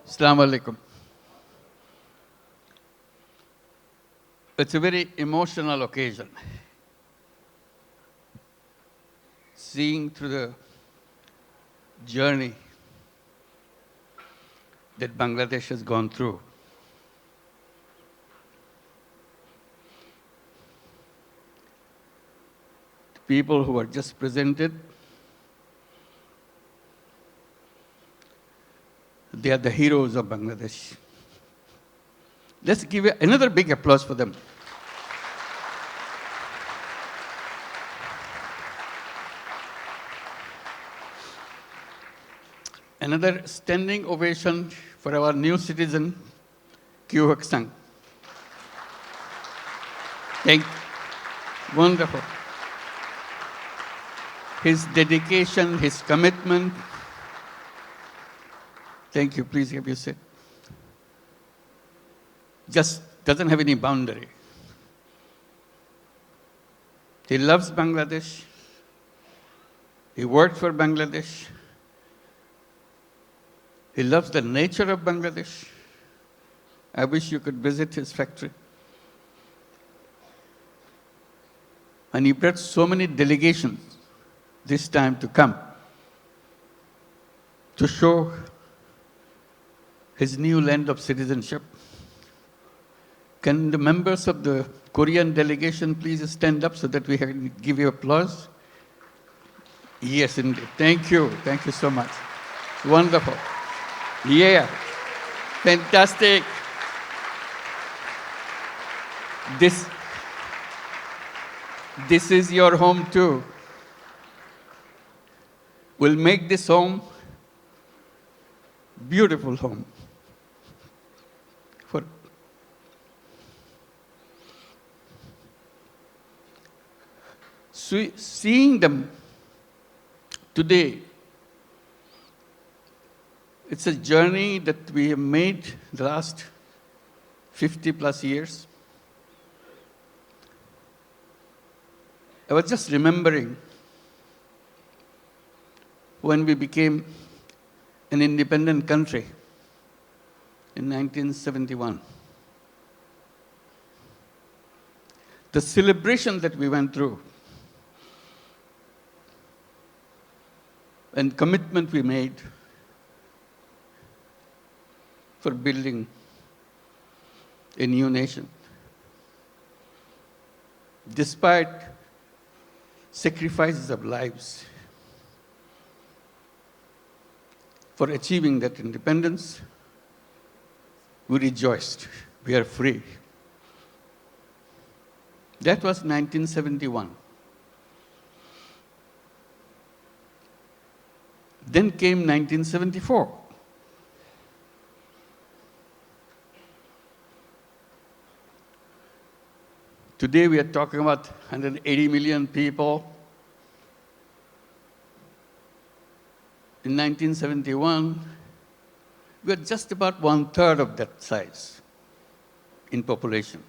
Assalamu alaikum. It's a very emotional occasion. Seeing through the journey that Bangladesh has gone through. The people who are just presented, they are the heroes of Bangladesh. Let's give another big applause for them. Another standing ovation for our new citizen, Kyu Hak Sang. Thank you. Wonderful. His dedication, his commitment. Thank you. Please have your seat. Just doesn't have any boundary. He loves Bangladesh. He worked for Bangladesh. He loves the nature of Bangladesh. I wish you could visit his factory. And he brought so many delegations this time to come to show his new land of citizenship. Can the members of the Korean delegation please stand up so that we can give you applause? Yes, indeed. Thank you. Thank you so much. Wonderful. Yeah. Fantastic. This is your home too. We'll make this home beautiful home. For seeing them today, it's a journey that we have made the last 50 plus years. I was just remembering when we became an independent country in 1971. The celebration that we went through and commitment we made for building a new nation. Despite sacrifices of lives for achieving that independence, we rejoiced. We are free. That was 1971. Then came 1974. Today we are talking about 180 million people. In 1971, we were just about 1/3 of that size in population.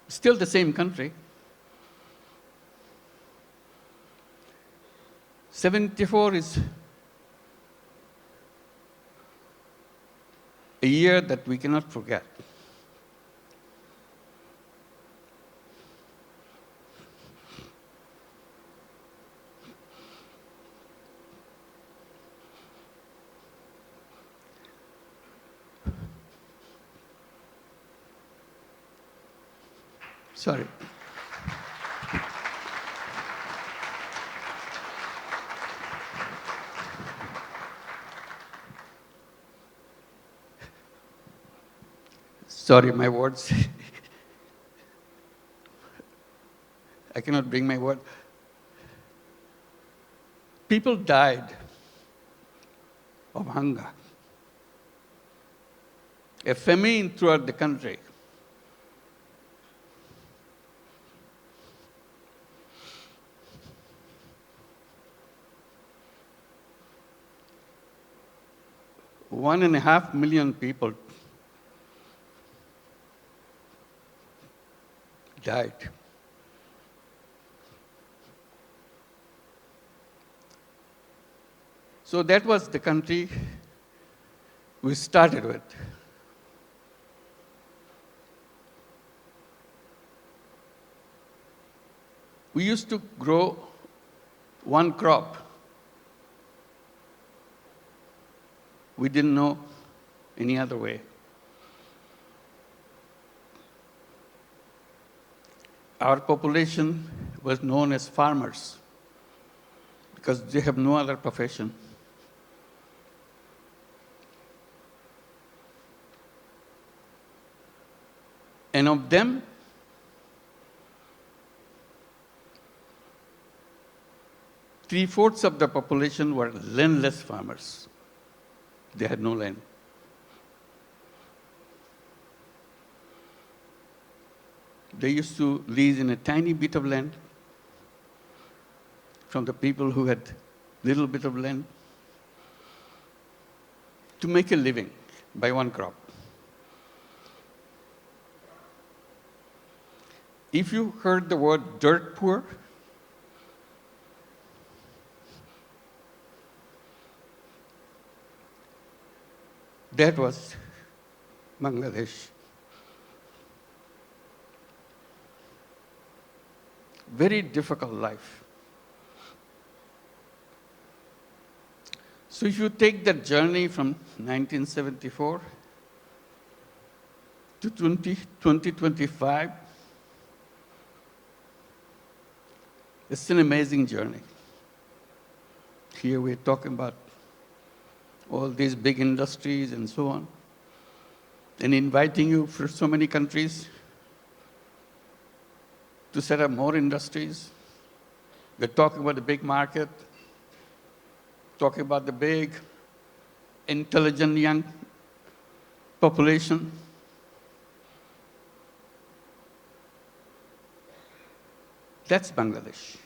Still the same country. 74 is a year that we cannot forget. Sorry. Sorry, my words. I cannot bring my word. People died of hunger. A famine throughout the country. One and a half million people died. So that was the country we started with. We used to grow one crop. We didn't know any other way. Our population was known as farmers because they have no other profession. And of them, 3/4 of the population were landless farmers. They had no land. They used to lease in a tiny bit of land from the people who had little bit of land to make a living by one crop. If you heard the word dirt poor, that was Bangladesh. Very difficult life. So if you take that journey from 1974 to 2025, it's an amazing journey. Here we're talking about all these big industries and so on, and inviting you for so many countries to set up more industries. We're talking about the big market, talking about the big, intelligent young population. That's Bangladesh.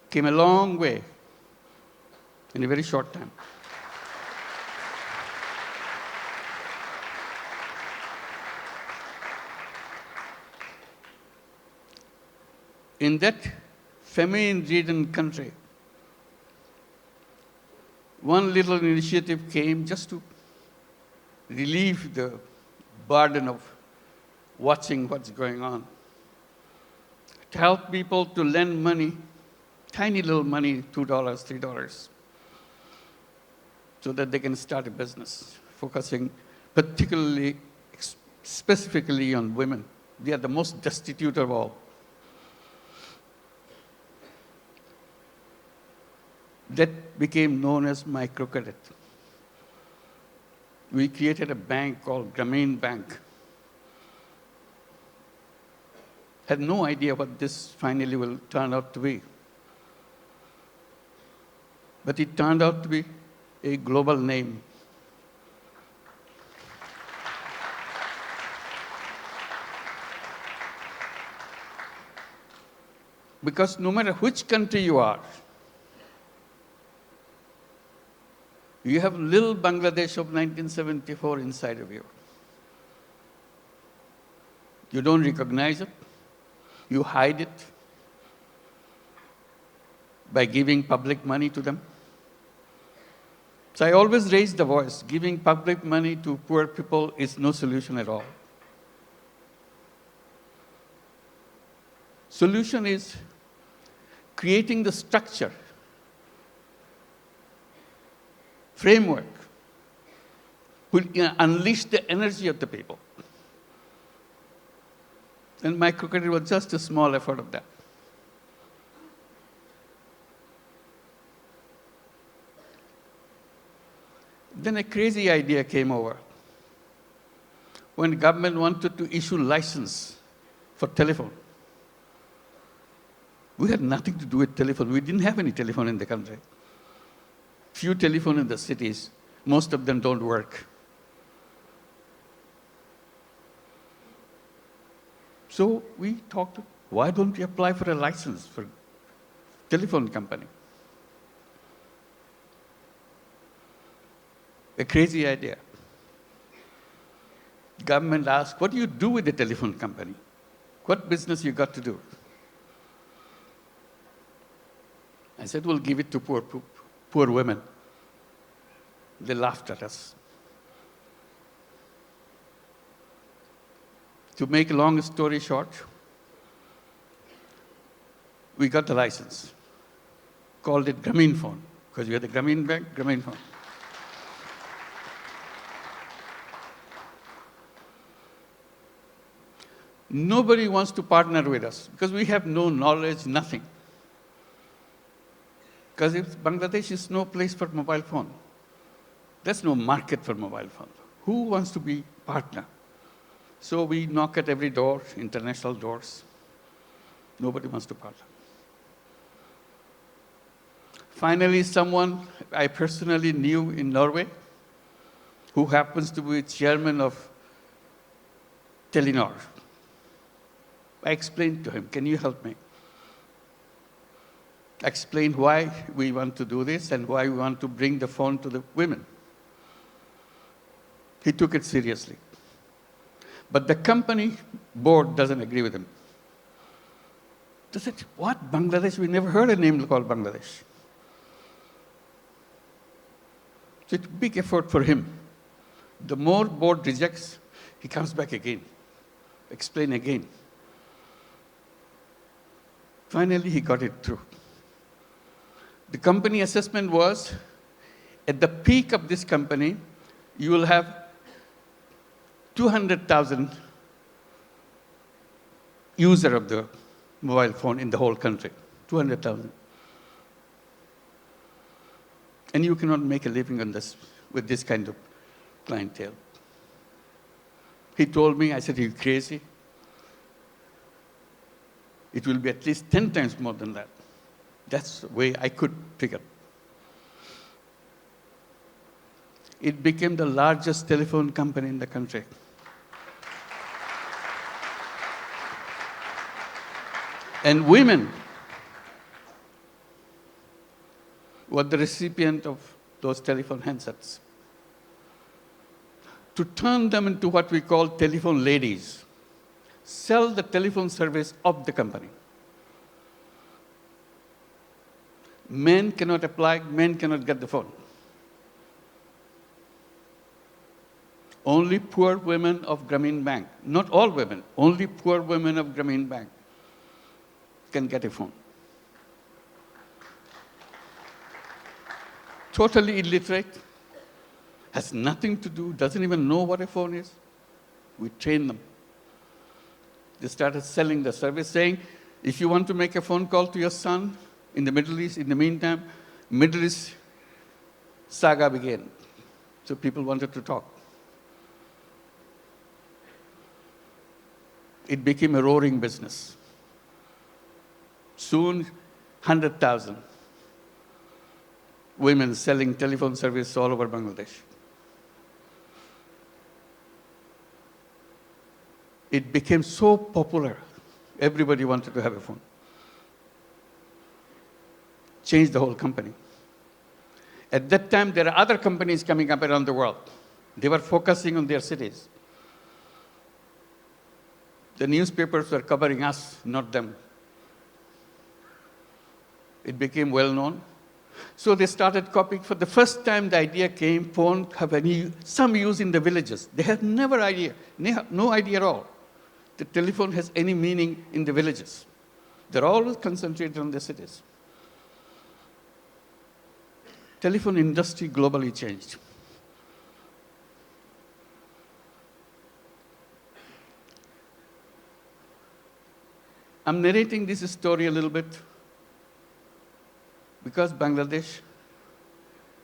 Came a long way in a very short time. In that famine-ridden country, one little initiative came just to relieve the burden of watching what's going on, to help people to lend money, tiny little money, $2, $3, so that they can start a business, focusing particularly, specifically on women. They are the most destitute of all. That became known as microcredit. We created a bank called Grameen Bank. Had no idea what this finally will turn out to be. But it turned out to be a global name. Because no matter which country you are, you have little Bangladesh of 1974 inside of you. You don't recognize it. You hide it by giving public money to them. So I always raise the voice. Giving public money to poor people is no solution at all. Solution is creating the structure, framework, will unleash the energy of the people. And microcredit was just a small effort of that. Then a crazy idea came over. When the government wanted to issue license for telephone, we had nothing to do with telephone. We didn't have any telephone in the country. Few telephone in the cities, most of them don't work. So we talked, why don't we apply for a license for telephone company? A crazy idea. Government asked, what do you do with the telephone company? What business you got to do? I said, we'll give it to poor women. They laughed at us. To make a long story short, we got the license, called it Grameen phone, because we had the Grameen Bank, Grameen phone. Nobody wants to partner with us because we have no knowledge, nothing. Because Bangladesh is no place for mobile phone. There's no market for mobile phone. Who wants to be partner? So we knock at every door, international doors. Nobody wants to partner. Finally, someone I personally knew in Norway, who happens to be chairman of Telenor. I explained to him, can you help me? I explained why we want to do this and why we want to bring the phone to the women. He took it seriously. But the company board doesn't agree with him. They said, what, Bangladesh? We never heard a name called Bangladesh. So it's a big effort for him. The more board rejects, he comes back again, explain again. Finally, he got it through. The company assessment was, at the peak of this company, you will have 200,000 user of the mobile phone in the whole country, 200,000. And you cannot make a living on this with this kind of clientele. He told me, I said, are you crazy? It will be at least 10 times more than that. That's the way I could figure. It became the largest telephone company in the country. And women were the recipient of those telephone handsets. To turn them into what we call telephone ladies, sell the telephone service of the company. Men cannot apply, men cannot get the phone. Only poor women of Grameen Bank, not all women, only poor women of Grameen Bank can get a phone. Totally illiterate, has nothing to do, doesn't even know what a phone is. We train them. They started selling the service, saying, if you want to make a phone call to your son in the Middle East, in the meantime, Middle East saga began. So people wanted to talk. It became a roaring business. Soon, 100,000 women selling telephone service all over Bangladesh. It became so popular, everybody wanted to have a phone. Changed the whole company. At that time, there are other companies coming up around the world. They were focusing on their cities. The newspapers were covering us, not them. It became well known. So they started copying. For the first time, the idea came, phone have some use in the villages. They had no idea at all. The telephone has any meaning in the villages. They're always concentrated on the cities. Telephone industry globally changed. I'm narrating this story a little bit because Bangladesh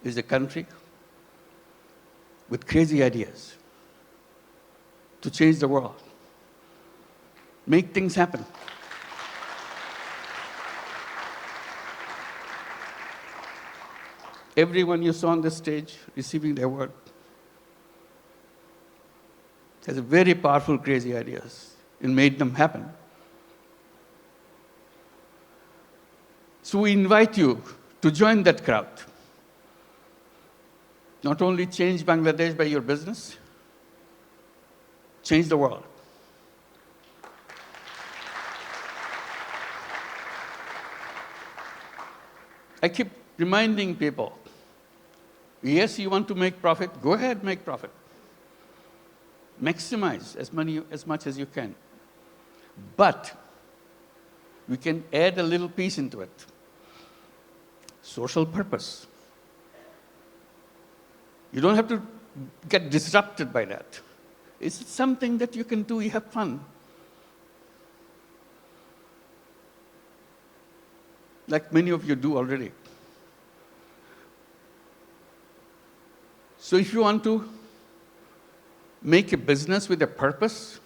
is a country with crazy ideas to change the world, make things happen. Everyone you saw on the stage receiving the award has very powerful, crazy ideas and made them happen. So we invite you to join that crowd. Not only change Bangladesh by your business, change the world. I keep reminding people, Yes, you want to make profit, go ahead, make profit. Maximize as much as you can. But we can add a little piece into it. Social purpose. You don't have to get disrupted by that. It's something that you can do, you have fun. Like many of you do already. So if you want to make a business with a purpose,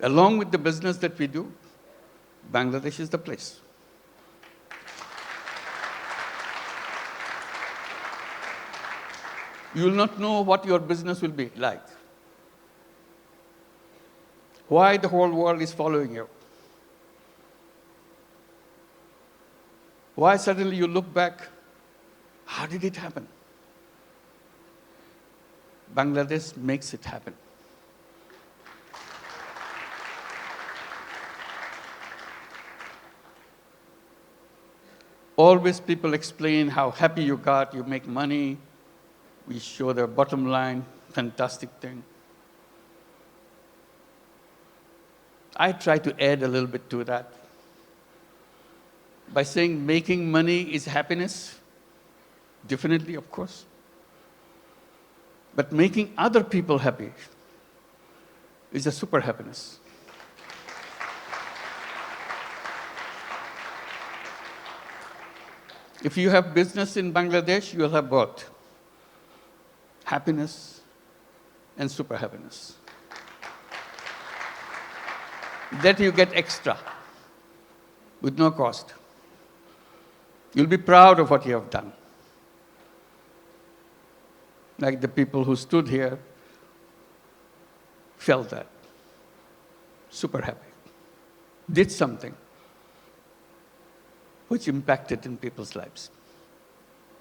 along with the business that we do, Bangladesh is the place. You will not know what your business will be like. Why the whole world is following you. Why suddenly you look back, how did it happen? Bangladesh makes it happen. Always people explain how happy you got, you make money, we show the bottom line, fantastic thing. I try to add a little bit to that by saying making money is happiness, definitely, of course. But making other people happy is a super happiness. If you have business in Bangladesh, you will have both happiness and super happiness. That you get extra with no cost. You'll be proud of what you have done. Like the people who stood here felt that. Super happy. Did something which impacted in people's lives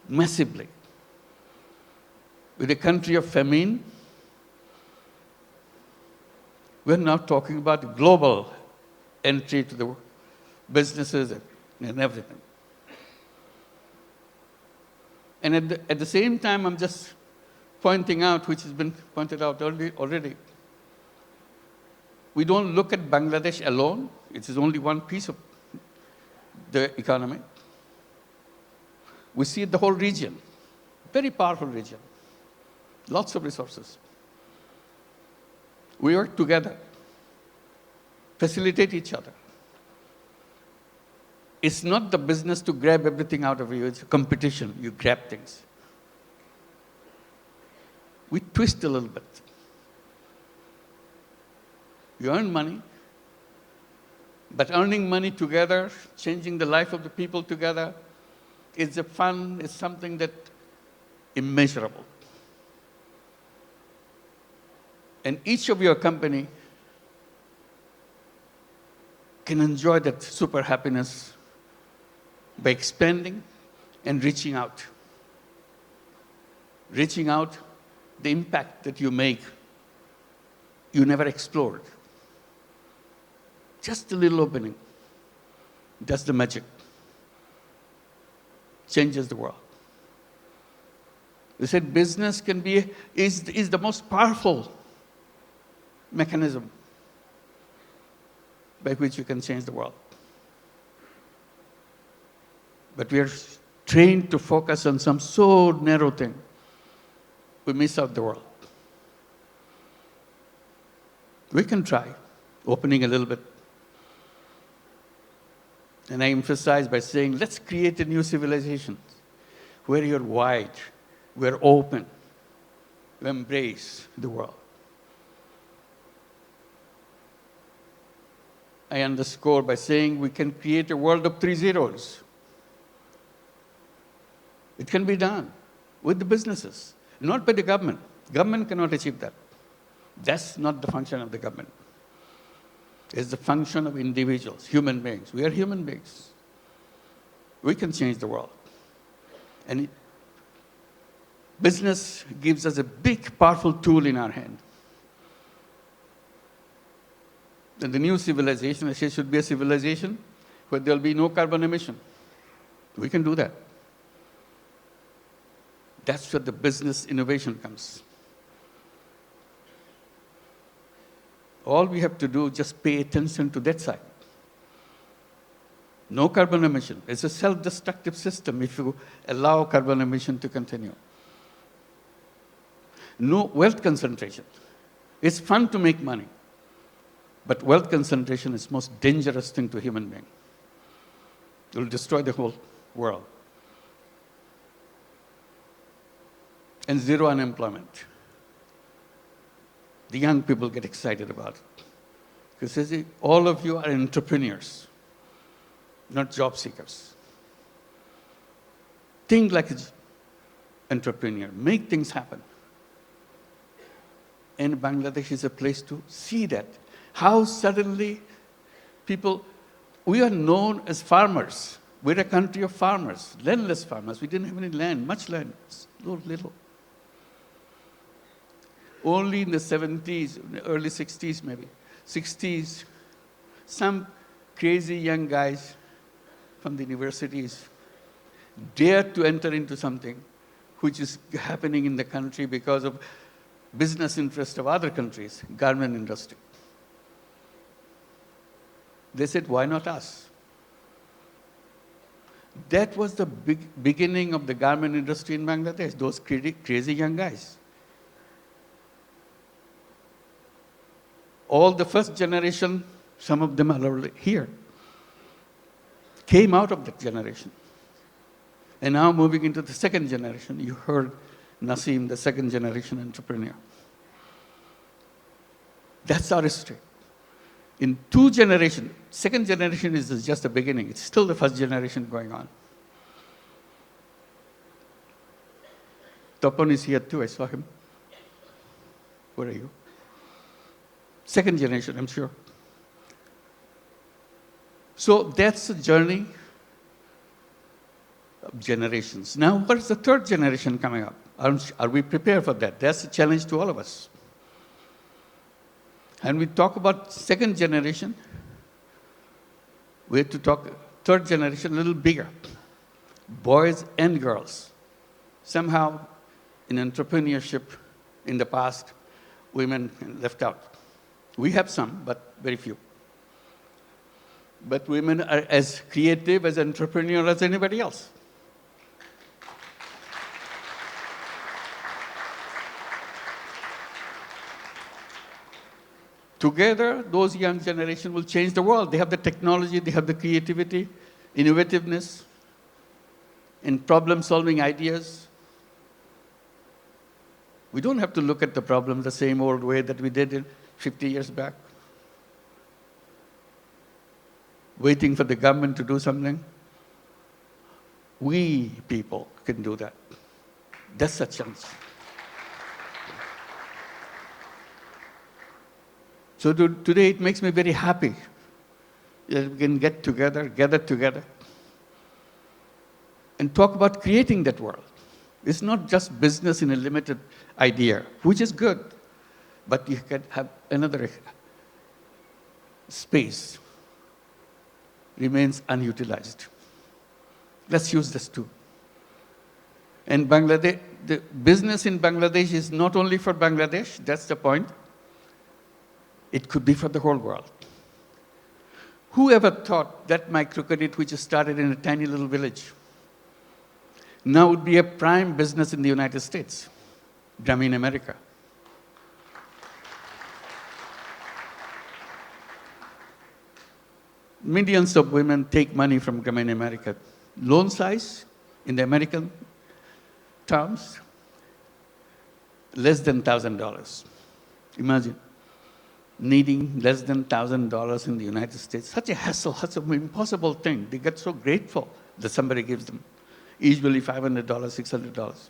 massively. With a country of famine, we're now talking about global entry to the businesses and everything. And at the same time, I'm just pointing out, which has been pointed out already, we don't look at Bangladesh alone. It is only one piece of the economy. We see the whole region, very powerful region, lots of resources. We work together, facilitate each other. It's not the business to grab everything out of you, it's a competition, you grab things. We twist a little bit. You earn money, but earning money together, changing the life of the people together, is a fun, is something that immeasurable. And each of your company can enjoy that super happiness by expanding and reaching out. Reaching out, the impact that you make, you never explored. Just a little opening does the magic. Changes the world. They said business is the most powerful mechanism by which you can change the world. But we are trained to focus on some so narrow thing, we miss out the world. We can try opening a little bit. And I emphasize by saying, let's create a new civilization where you're wide, we're open, we embrace the world. I underscore by saying we can create a world of 3 zeros. It can be done with the businesses, not by the government. Government cannot achieve that. That's not the function of the government. It's the function of individuals, human beings. We are human beings. We can change the world. And business gives us a big, powerful tool in our hand. And the new civilization, I say, should be a civilization where there'll be no carbon emission. We can do that. That's where the business innovation comes. All we have to do is just pay attention to that side. No carbon emission. It's a self-destructive system if you allow carbon emission to continue. No wealth concentration. It's fun to make money, but wealth concentration is the most dangerous thing to a human being. It will destroy the whole world. And zero unemployment. The young people get excited about it. Because all of you are entrepreneurs, not job seekers. Think like an entrepreneur. Make things happen. And Bangladesh is a place to see that. How suddenly people, we are known as farmers. We're a country of farmers, landless farmers. We didn't have any land, much land, little. Only in the 70s, early 60s maybe, 60s, some crazy young guys from the universities dared to enter into something which is happening in the country because of business interest of other countries, garment industry. They said, why not us? That was the beginning of the garment industry in Bangladesh, those crazy young guys. All the first generation, some of them are already here, came out of that generation. And now moving into the second generation, you heard Naseem, the second generation entrepreneur. That's our history. In 2 generations, second generation is just the beginning. It's still the first generation going on. Topon is here too, I saw him. Where are you? Second generation, I'm sure. So that's a journey of generations. Now, what is the third generation coming up? Are we prepared for that? That's a challenge to all of us. And we talk about second generation, we have to talk third generation a little bigger. Boys and girls. Somehow, in entrepreneurship in the past, women left out. We have some, but very few. But women are as creative, as entrepreneurial as anybody else. Together, those young generation will change the world. They have the technology, they have the creativity, innovativeness, and problem-solving ideas. We don't have to look at the problem the same old way that we did 50 years back, waiting for the government to do something. We people can do that. That's a chance. So today it makes me very happy that we can gather together, and talk about creating that world. It's not just business in a limited idea, which is good, but you can have another space remains unutilized. Let's use this too. And Bangladesh, the business in Bangladesh is not only for Bangladesh, that's the point. It could be for the whole world. Who ever thought that microcredit, which started in a tiny little village, now would be a prime business in the United States, Grameen America? Millions of women take money from Grameen America. Loan size, in the American terms, less than $1,000. Imagine needing less than $1,000 in the United States. Such a hassle, such an impossible thing. They get so grateful that somebody gives them. Usually $500, $600.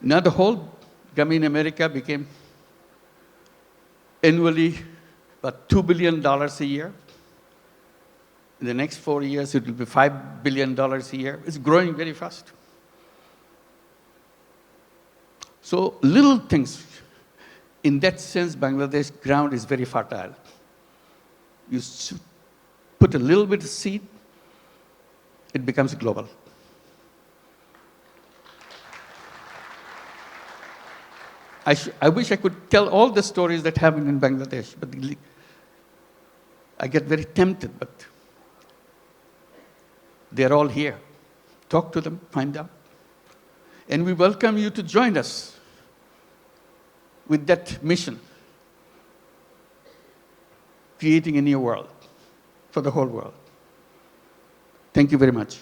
Now the whole Grameen America became annually about $2 billion a year. In the next 4 years, it will be $5 billion a year. It's growing very fast. So little things. In that sense, Bangladesh ground is very fertile. You put a little bit of seed, it becomes global. I wish I could tell all the stories that happen in Bangladesh, but I get very tempted, but they're all here. Talk to them, find out. And we welcome you to join us with that mission, creating a new world for the whole world. Thank you very much.